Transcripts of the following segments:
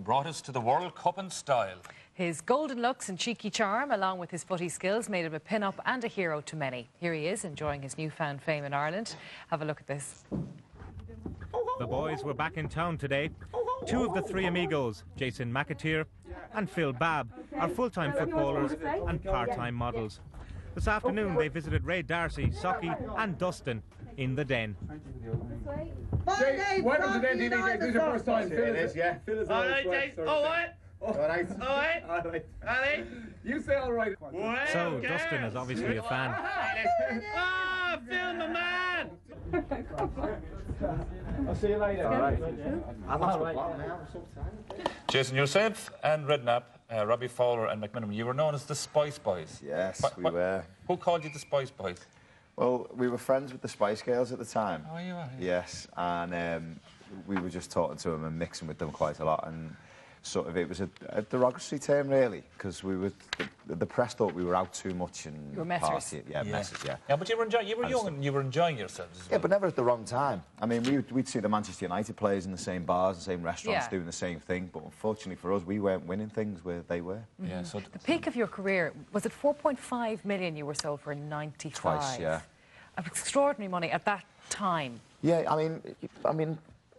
brought us to the World Cup in style. His golden looks and cheeky charm, along with his footy skills, made him a pin-up and a hero to many. Here he is, enjoying his newfound fame in Ireland. Have a look at this. The boys were back in town today. Two of the three amigos, Jason McAteer and Phil Babb, are full-time footballers and part-time models. This afternoon they visited Ray Darcy, Socky and Dustin in the Den. Jay, welcome to the Den TV, Jay. This is your first time. It is, yeah. Phil is all right, Jay. All right. All right. All right. All right. You say all right. So Dustin is obviously a fan. Ah, Phil, my man. I'll see you later. All right. Jason, yourself and Redknapp, Robbie Fowler and McMillan, you were known as the Spice Boys. Yes, we were. Who called you the Spice Boys? Well, we were friends with the Spice Girls at the time. Oh, you are? Yes, and we were just talking to them and mixing with them quite a lot, and sort of it was a derogatory term, really, because we were the press thought we were out too much and you were messers. partying. Yeah, messers, yeah. Yeah, but you were young and you were enjoying yourselves as well. Yeah, but never at the wrong time. I mean, we'd see the Manchester United players in the same bars, the same restaurants, doing the same thing, but unfortunately for us, we weren't winning things where they were. Yeah, so the peak of your career, was it 4.5 million you were sold for in '95? Twice, yeah. Extraordinary money at that time. Yeah, I mean,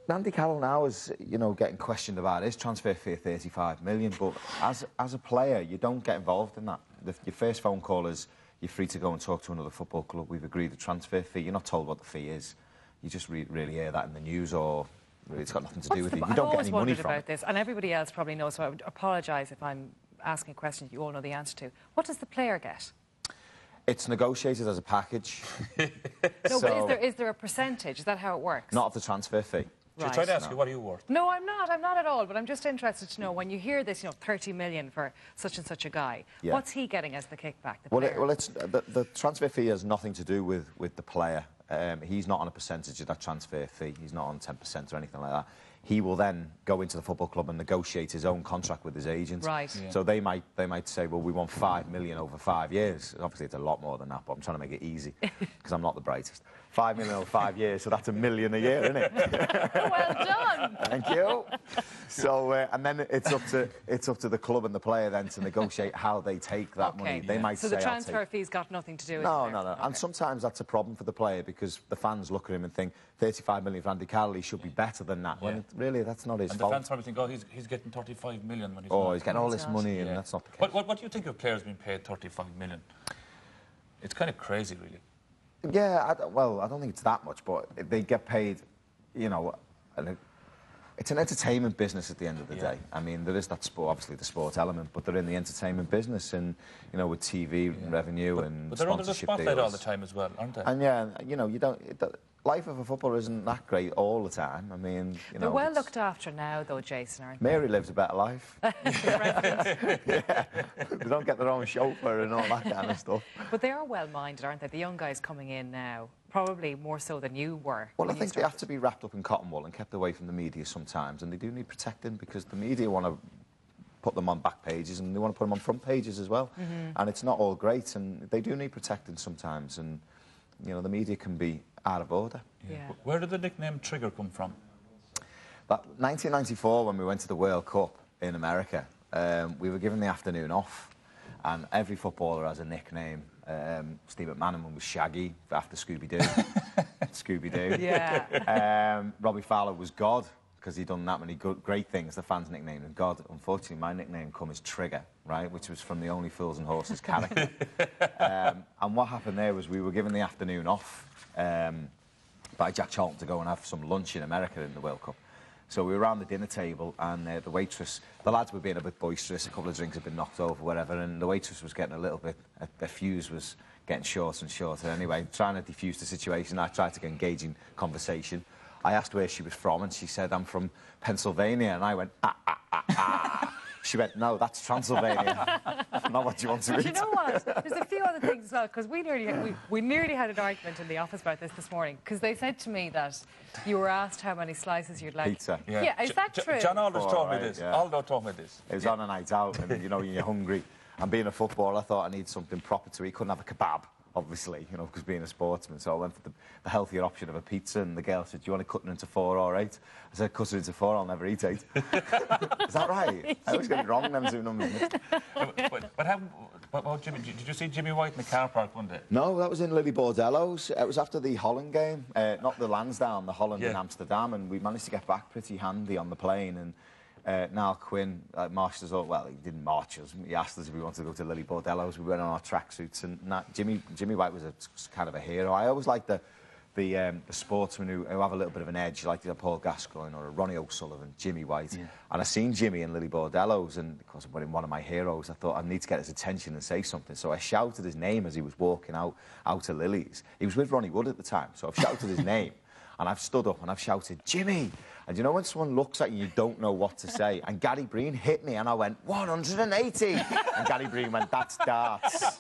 Andy Carroll now is, getting questioned about his transfer fee of 35 million, but as a player, you don't get involved in that. Your first phone call is, you're free to go and talk to another football club. We've agreed the transfer fee. You're not told what the fee is. You just really hear that in the news, or really it's got nothing to do with it. You don't get any money from it. I've always wondered about this, and everybody else probably knows, so I would apologise if I'm asking a question you all know the answer to. What does the player get? It's negotiated as a package. No, but is there a percentage? Is that how it works? Not of the transfer fee. Right. Try to ask you, what are you worth? No, I'm not at all, but I'm just interested to know, when you hear this, 30 million for such and such a guy, what's he getting as the kickback, the player? It's the transfer fee has nothing to do with the player. He's not on a percentage of that transfer fee. He's not on 10% or anything like that. He will then go into the football club and negotiate his own contract with his agent. Right. Yeah. So they might say, well, we want 5 million over 5 years. Obviously, it's a lot more than that, but I'm trying to make it easy because I'm not the brightest. 5 million over 5 years, so that's $1 million a year, isn't it? Well done. Thank you. So, and then it's up to the club and the player then to negotiate how they take that money. They might say, so the transfer fee's got nothing to do with it. No. Okay. And sometimes that's a problem for the player, because the fans look at him and think 35 million for Andy Carroll, he should be better than that. When really, that's not his fault. The fans probably think, oh, he's getting 35 million when he's not. He's getting all this money, and that's not the case. What do you think of players being paid 35 million? It's kind of crazy, really. Yeah, I don't think it's that much, but they get paid, it's an entertainment business at the end of the day. I mean, there is that sport, obviously the sport element, but they're in the entertainment business, and, with TV revenue and but they're under the spotlight all the time as well, aren't they? And life of a footballer isn't that great all the time. I mean, they're well looked after now, though, Jason, aren't they? Mary lives a better life. Yeah. They don't get their own chauffeur and all that kind of stuff. But they are well-minded, aren't they? The young guys coming in now, probably more so than you were. Well, I think they have to be wrapped up in cotton wool and kept away from the media sometimes, and they do need protecting, because the media want to put them on back pages and they want to put them on front pages as well. And it's not all great, and they do need protecting sometimes, and the media can be out of order. Yeah. Where did the nickname Trigger come from? That 1994, when we went to the World Cup in America, we were given the afternoon off, and every footballer has a nickname. Steve McManaman was Shaggy after Scooby-Doo. Scooby-Doo. Yeah. Robbie Fowler was God, because he'd done that many great things. The fans nicknamed him God. Unfortunately, my nickname come as Trigger, right, which was from the Only Fools and Horses character. And what happened there was we were given the afternoon off by Jack Charlton to go and have some lunch in America in the World Cup. So we were around the dinner table, and the waitress, the lads were being a bit boisterous, a couple of drinks had been knocked over, whatever, and the waitress was getting a little bit, the fuse was getting shorter and shorter. Anyway, trying to defuse the situation, I tried to get engaging conversation. I asked where she was from, and she said, I'm from Pennsylvania, and I went, She went, no, that's Transylvania. Not what you want to eat. You know what? There's a few other things as well, because we nearly had an argument in the office about this morning, because they said to me that you were asked how many slices you'd like. Pizza. Yeah, is that true? John Alders told me this. Aldo told me this. It was on a night out, and, you're hungry. And being a footballer, I thought I need something proper to eat. Couldn't have a kebab obviously, you know, because being a sportsman. So I went for the healthier option of a pizza, and the girl said, "Do you want to cut it into 4 or 8?" I said, "Cut it into 4, I'll never eat 8." Is that right? I always get it wrong, them two numbers. But Jimmy, did you see Jimmy White in the car park one day? No, that was in Lily Bordello's. It was after the Holland game, not the Lansdowne, the Holland in Amsterdam, and we managed to get back pretty handy on the plane. And Niall Quinn marched us all. Well, he didn't march us. He asked us if we wanted to go to Lily Bordello's. We went on our tracksuits, and Jimmy White was kind of a hero. I always liked the sportsmen who have a little bit of an edge, like Paul Gascoigne or a Ronnie O'Sullivan, Jimmy White. Yeah. And I seen Jimmy in Lily Bordello's, and because of one of my heroes, I thought I need to get his attention and say something. So I shouted his name as he was walking out of Lily's. He was with Ronnie Wood at the time, so I've shouted his name, and I've stood up and I've shouted, "Jimmy!" And you know when someone looks at you, you don't know what to say. And Gary Breen hit me, and I went, 180! And Gary Breen went, "That's darts."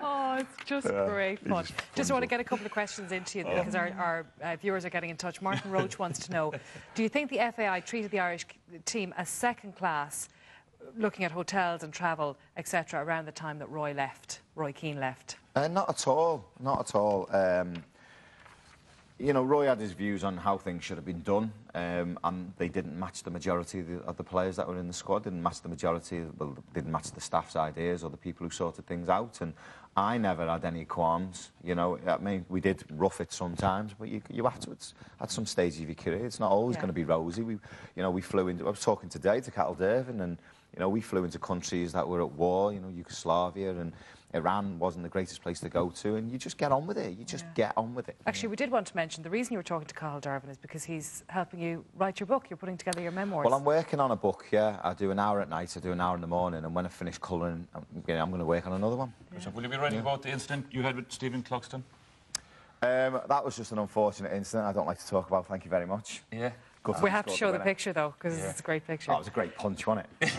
Oh, it's just great fun. Just want to get a couple of questions into you because our viewers are getting in touch. Martin Roach wants to know, do you think the FAI treated the Irish team as second class, looking at hotels and travel, etc., around the time that Roy Keane left? Not at all. Not at all. You know, Roy had his views on how things should have been done, and they didn't match the majority of the players that were in the squad, didn't match the staff's ideas or the people who sorted things out, and I never had any qualms, you know. I mean, we did rough it sometimes, but you have to, at some stage of your career, it's not always going to be rosy. We flew into, I was talking today to Cattle-Dervin, and, you know, we flew into countries that were at war, you know, Yugoslavia, and Iran wasn't the greatest place to go to, and you just get on with it. You just get on with it. Actually, we did want to mention the reason you were talking to Cattle-Dervin is because he's helping you write your book. You're putting together your memoirs. Well, I'm working on a book, yeah. I do an hour at night, I do an hour in the morning, and when I finish colouring, I'm going to work on another one. So will you be writing about the incident you had with Stephen Cluxton? That was just an unfortunate incident I don't like to talk about, thank you very much. Yeah. We have to show the picture, though, because it's a great picture. Oh, it was a great punch, wasn't it?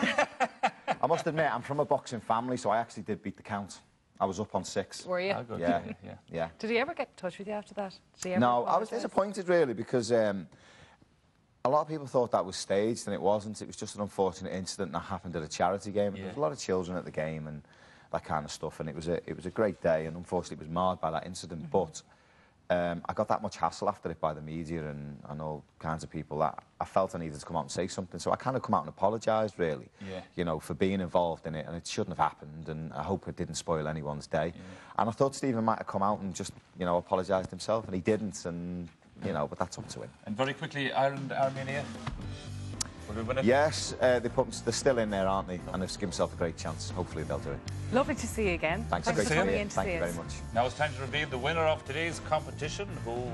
I must admit, I'm from a boxing family, so I actually did beat the count. I was up on 6. Were you? Oh, good. Yeah. Did he ever get in touch with you after that? No, I was disappointed, really, because a lot of people thought that was staged, and it wasn't. It was just an unfortunate incident that happened at a charity game. There was a lot of children at the game and that kind of stuff, and it was a great day, and unfortunately it was marred by that incident. But I got that much hassle after it by the media and all kinds of people that I felt I needed to come out and say something. So I kind of come out and apologised, really, you know, for being involved in it, and it shouldn't have happened, and I hope it didn't spoil anyone's day. And I thought Stephen might have come out and just, you know, apologised himself, and he didn't, and, you know, but that's up to him. And very quickly, Ireland, Armenia? Will we win it? Yes, they're still in there, aren't they? And they've given themselves a great chance. Hopefully they'll do it. Lovely to see you again. Thanks for coming in to Thank see you us. very much. Now it's time to reveal the winner of today's competition, who